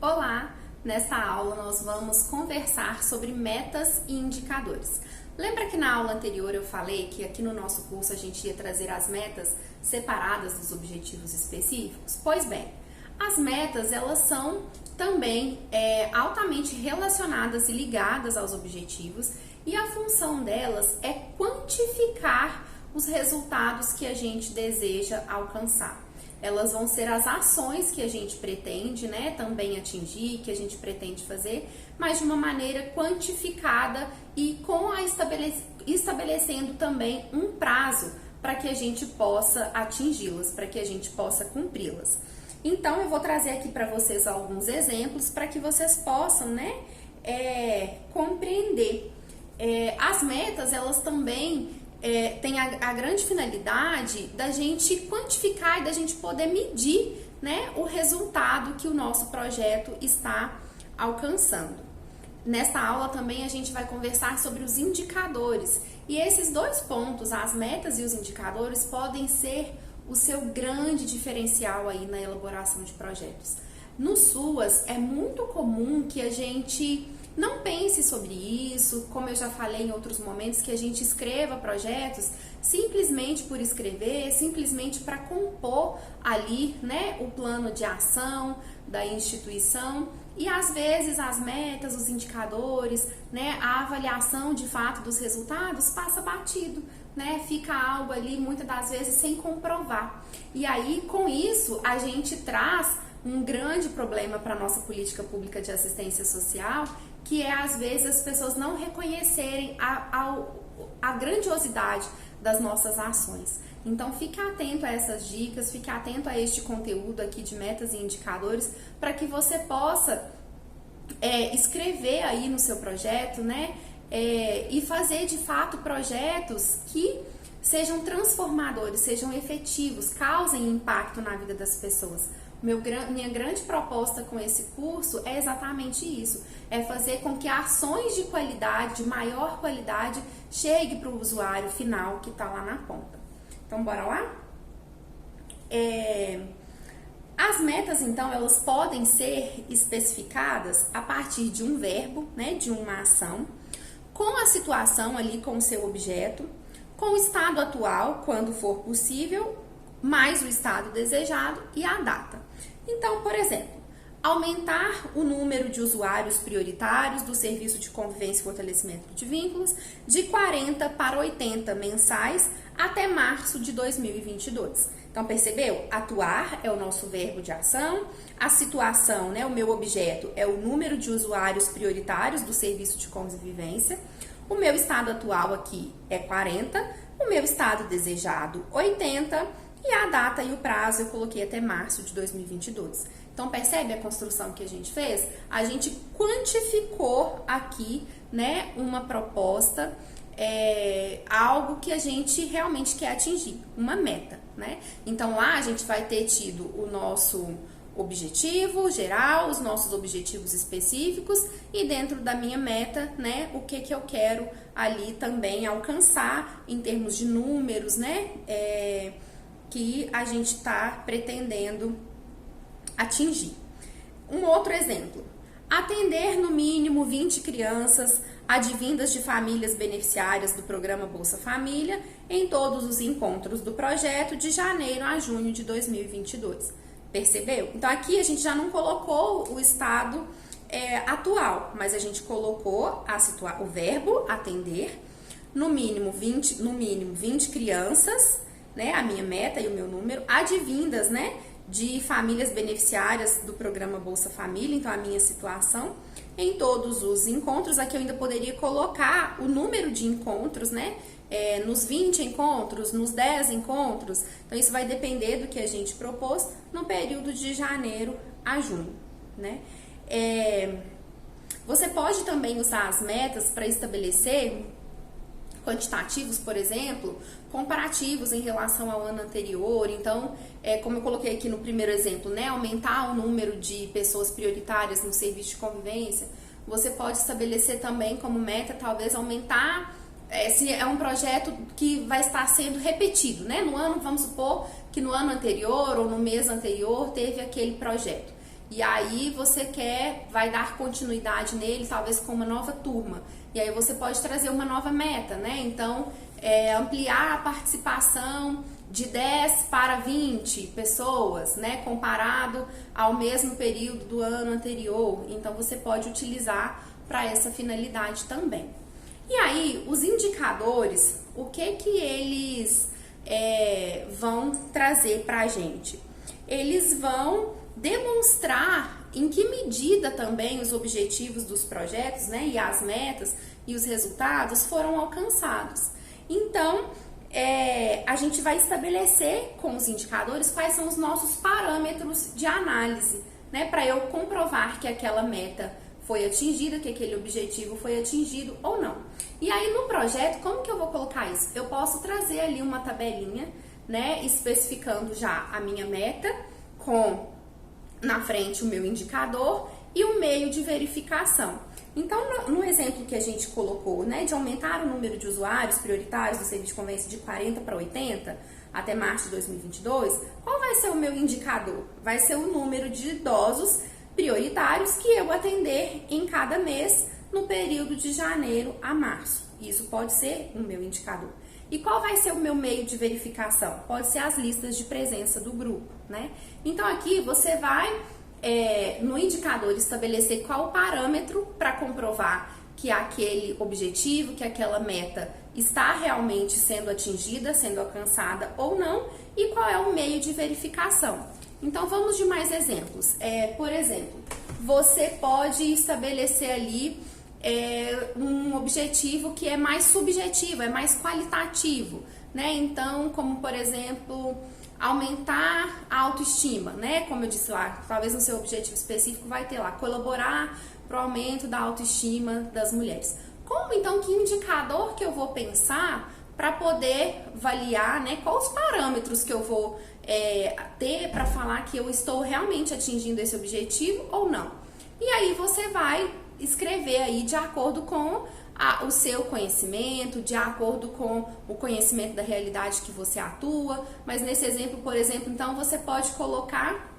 Olá! Nesta aula nós vamos conversar sobre metas e indicadores. Lembra que na aula anterior eu falei que aqui no nosso curso a gente ia trazer as metas separadas dos objetivos específicos? Pois bem, as metas elas são também altamente relacionadas e ligadas aos objetivos e a função delas é quantificar os resultados que a gente deseja alcançar. Elas vão ser as ações que a gente pretende, também atingir, que a gente pretende fazer, mas de uma maneira quantificada e estabelecendo também um prazo para que a gente possa atingi-las, para que a gente possa cumpri-las. Então, eu vou trazer aqui para vocês alguns exemplos para que vocês possam, compreender. As metas, elas também tem a grande finalidade da gente quantificar e da gente poder medir, o resultado que o nosso projeto está alcançando. Nesta aula também a gente vai conversar sobre os indicadores. E esses dois pontos, as metas e os indicadores, podem ser o seu grande diferencial aí na elaboração de projetos. No SUAS é muito comum que a gente não pense sobre isso, como eu já falei em outros momentos, que a gente escreva projetos simplesmente por escrever, simplesmente para compor ali, o plano de ação da instituição. E às vezes as metas, os indicadores, a avaliação de fato dos resultados passa batido, fica algo ali muitas das vezes sem comprovar. E aí com isso a gente traz um grande problema para a nossa política pública de assistência social, que é às vezes as pessoas não reconhecerem a grandiosidade das nossas ações. Então fique atento a essas dicas, fique atento a este conteúdo aqui de metas e indicadores, para que você possa escrever aí no seu projeto, e fazer de fato projetos que sejam transformadores, sejam efetivos, causem impacto na vida das pessoas. Minha grande proposta com esse curso é exatamente isso, é fazer com que ações de qualidade, de maior qualidade, chegue para o usuário final que está lá na ponta. Então, bora lá? As metas, então, elas podem ser especificadas a partir de um verbo, de uma ação, com a situação ali, com o seu objeto, com o estado atual, quando for possível, mais o estado desejado e a data. Então, por exemplo, aumentar o número de usuários prioritários do serviço de convivência e fortalecimento de vínculos de 40 para 80 mensais até março de 2022. Então, percebeu? Atuar é o nosso verbo de ação, a situação, o meu objeto é o número de usuários prioritários do serviço de convivência, o meu estado atual aqui é 40, o meu estado desejado 80, e a data e o prazo eu coloquei até março de 2022. Então, percebe a construção que a gente fez? A gente quantificou aqui, uma proposta, algo que a gente realmente quer atingir, uma meta, Então, lá a gente vai ter tido o nosso objetivo geral, os nossos objetivos específicos e dentro da minha meta, o que eu quero ali também alcançar em termos de números, que a gente está pretendendo atingir. Um outro exemplo, atender no mínimo 20 crianças advindas de famílias beneficiárias do programa Bolsa Família em todos os encontros do projeto de janeiro a junho de 2022. Percebeu? Então aqui a gente já não colocou o estado atual, mas a gente colocou o verbo atender, no mínimo 20 crianças, a minha meta e o meu número, advindas, de famílias beneficiárias do programa Bolsa Família, então a minha situação, em todos os encontros. Aqui eu ainda poderia colocar o número de encontros, nos 20 encontros, nos 10 encontros, então isso vai depender do que a gente propôs no período de janeiro a junho, Você pode também usar as metas para estabelecer quantitativos, por exemplo, comparativos em relação ao ano anterior. Então, como eu coloquei aqui no primeiro exemplo, aumentar o número de pessoas prioritárias no serviço de convivência, você pode estabelecer também como meta, talvez, aumentar, se é um projeto que vai estar sendo repetido, No ano, vamos supor que no ano anterior ou no mês anterior teve aquele projeto. E aí você vai dar continuidade nele, talvez com uma nova turma. E aí você pode trazer uma nova meta, né? Então, ampliar a participação de 10 para 20 pessoas, né? Comparado ao mesmo período do ano anterior. Então, você pode utilizar para essa finalidade também. E aí, os indicadores, o que eles vão trazer para a gente? Eles vão demonstrar em que medida também os objetivos dos projetos, né, e as metas e os resultados foram alcançados. Então, a gente vai estabelecer com os indicadores quais são os nossos parâmetros de análise, né, para eu comprovar que aquela meta foi atingida, que aquele objetivo foi atingido ou não. E aí no projeto, como que eu vou colocar isso? Eu posso trazer ali uma tabelinha, né, especificando já a minha meta, com na frente o meu indicador e o meio de verificação. Então, no exemplo que a gente colocou, né, de aumentar o número de usuários prioritários do serviço de convênio de 40 para 80 até março de 2022, qual vai ser o meu indicador? Vai ser o número de idosos prioritários que eu atender em cada mês no período de janeiro a março. Isso pode ser o meu indicador. E qual vai ser o meu meio de verificação? Pode ser as listas de presença do grupo, né? Então aqui você vai, no indicador, estabelecer qual o parâmetro para comprovar que aquele objetivo, que aquela meta está realmente sendo atingida, sendo alcançada ou não, e qual é o meio de verificação. Então vamos de mais exemplos. Por exemplo, você pode estabelecer ali um objetivo que é mais subjetivo, é mais qualitativo, né? Então, como por exemplo, aumentar a autoestima, né? Como eu disse lá, talvez no seu objetivo específico vai ter lá, colaborar para o aumento da autoestima das mulheres. Como então, que indicador que eu vou pensar para poder avaliar, né? Quais os parâmetros que eu vou ter para falar que eu estou realmente atingindo esse objetivo ou não? E aí você vai escrever aí de acordo com o seu conhecimento, de acordo com o conhecimento da realidade que você atua. Mas nesse exemplo, por exemplo, então você pode colocar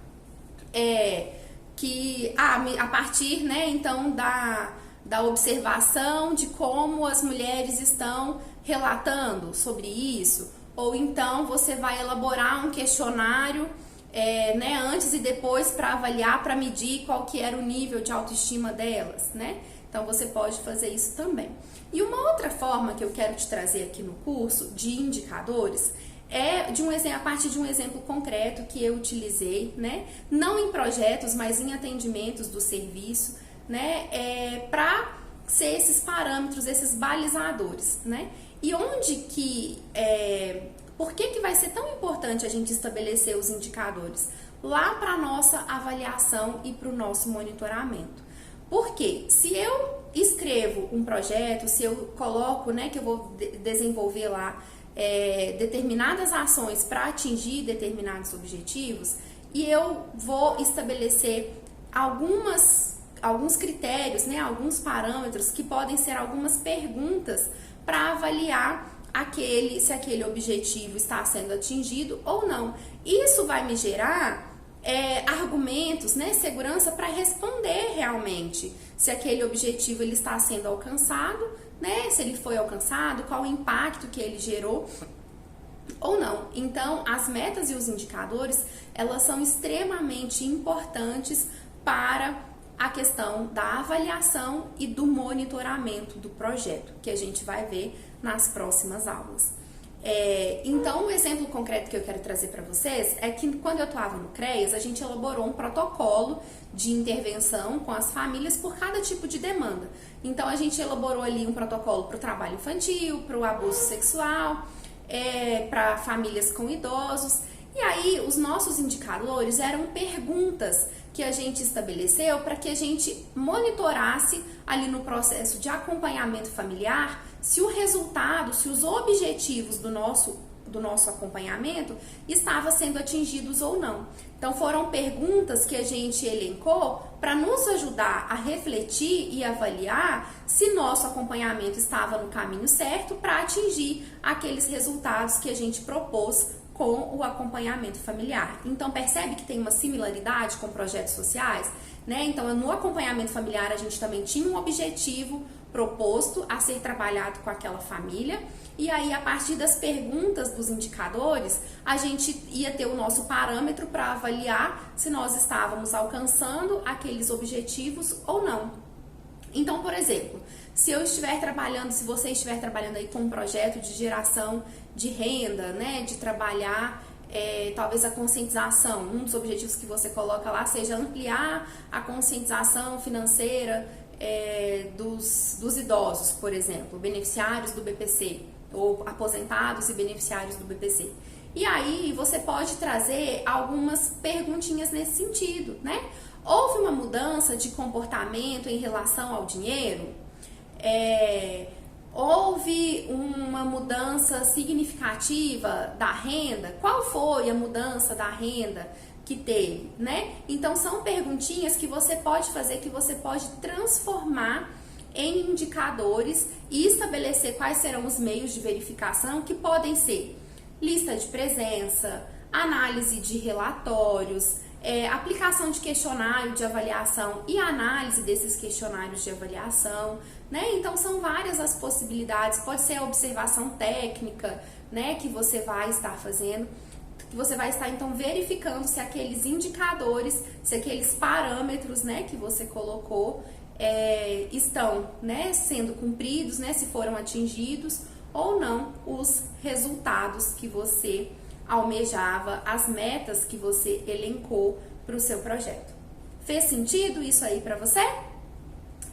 que a partir, né, então da observação de como as mulheres estão relatando sobre isso, ou então você vai elaborar um questionário né, antes e depois para avaliar, para medir qual que era o nível de autoestima delas, né? Então você pode fazer isso também. E uma outra forma que eu quero te trazer aqui no curso de indicadores a partir de um exemplo concreto que eu utilizei, né? Não em projetos, mas em atendimentos do serviço, né? Para ser esses parâmetros, esses balizadores, né? E onde que por que vai ser tão importante a gente estabelecer os indicadores? Lá para a nossa avaliação e para o nosso monitoramento. Porque se eu escrevo um projeto, se eu coloco, né, que eu vou desenvolver lá determinadas ações para atingir determinados objetivos, e eu vou estabelecer alguns critérios, né, alguns parâmetros que podem ser algumas perguntas para avaliar se aquele objetivo está sendo atingido ou não. Isso vai me gerar argumentos, né, segurança para responder realmente se aquele objetivo ele está sendo alcançado, né, se ele foi alcançado, qual o impacto que ele gerou ou não. Então, as metas e os indicadores, elas são extremamente importantes para a questão da avaliação e do monitoramento do projeto, que a gente vai ver nas próximas aulas. Então, o exemplo concreto que eu quero trazer para vocês é que quando eu atuava no CREAS, a gente elaborou um protocolo de intervenção com as famílias por cada tipo de demanda. Então, a gente elaborou ali um protocolo para o trabalho infantil, para o abuso sexual, para famílias com idosos. E aí, os nossos indicadores eram perguntas que a gente estabeleceu para que a gente monitorasse ali no processo de acompanhamento familiar se o resultado, se os objetivos do nosso acompanhamento estavam sendo atingidos ou não. Então foram perguntas que a gente elencou para nos ajudar a refletir e avaliar se nosso acompanhamento estava no caminho certo para atingir aqueles resultados que a gente propôs com o acompanhamento familiar. Então, percebe que tem uma similaridade com projetos sociais, né? Então, no acompanhamento familiar, a gente também tinha um objetivo proposto a ser trabalhado com aquela família, e aí, a partir das perguntas dos indicadores, a gente ia ter o nosso parâmetro para avaliar se nós estávamos alcançando aqueles objetivos ou não. Então, por exemplo, se você estiver trabalhando aí com um projeto de geração de renda, né, de trabalhar talvez a conscientização, um dos objetivos que você coloca lá seja ampliar a conscientização financeira dos idosos, por exemplo, beneficiários do BPC, ou aposentados e beneficiários do BPC. E aí você pode trazer algumas perguntinhas nesse sentido, né? Houve uma mudança de comportamento em relação ao dinheiro? Houve uma mudança significativa da renda? Qual foi a mudança da renda que teve, né? Então são perguntinhas que você pode fazer, que você pode transformar em indicadores e estabelecer quais serão os meios de verificação, que podem ser lista de presença, análise de relatórios, aplicação de questionário de avaliação e análise desses questionários de avaliação, né? Então são várias as possibilidades, pode ser a observação técnica, né, que você vai estar fazendo, que você vai estar então verificando se aqueles indicadores, se aqueles parâmetros, né, que você colocou estão, né, sendo cumpridos, né, se foram atingidos ou não os resultados que você almejava, as metas que você elencou para o seu projeto. Fez sentido isso aí para você?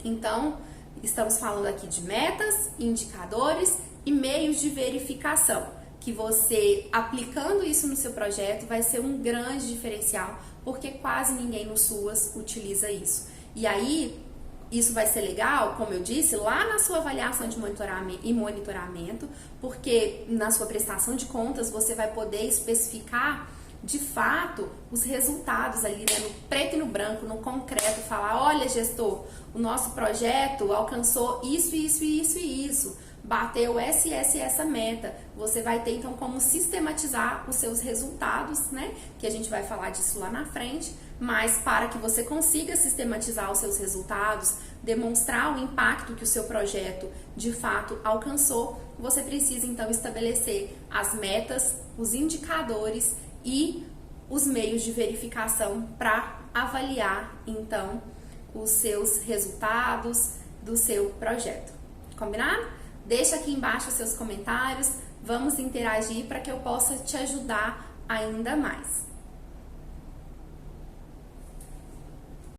Então, estamos falando aqui de metas, indicadores e meios de verificação, que você, aplicando isso no seu projeto, vai ser um grande diferencial, porque quase ninguém no SUAS utiliza isso. E aí, isso vai ser legal, como eu disse, lá na sua avaliação de monitoramento, porque na sua prestação de contas você vai poder especificar de fato os resultados ali, né, no preto e no branco, no concreto, falar, olha, gestor, o nosso projeto alcançou isso, isso, isso e isso, bateu essa meta. Você vai ter então como sistematizar os seus resultados, né, que a gente vai falar disso lá na frente, mas para que você consiga sistematizar os seus resultados, demonstrar o impacto que o seu projeto de fato alcançou, você precisa então estabelecer as metas, os indicadores e os meios de verificação para avaliar então os seus resultados do seu projeto. Combinado? Deixa aqui embaixo os seus comentários, vamos interagir para que eu possa te ajudar ainda mais.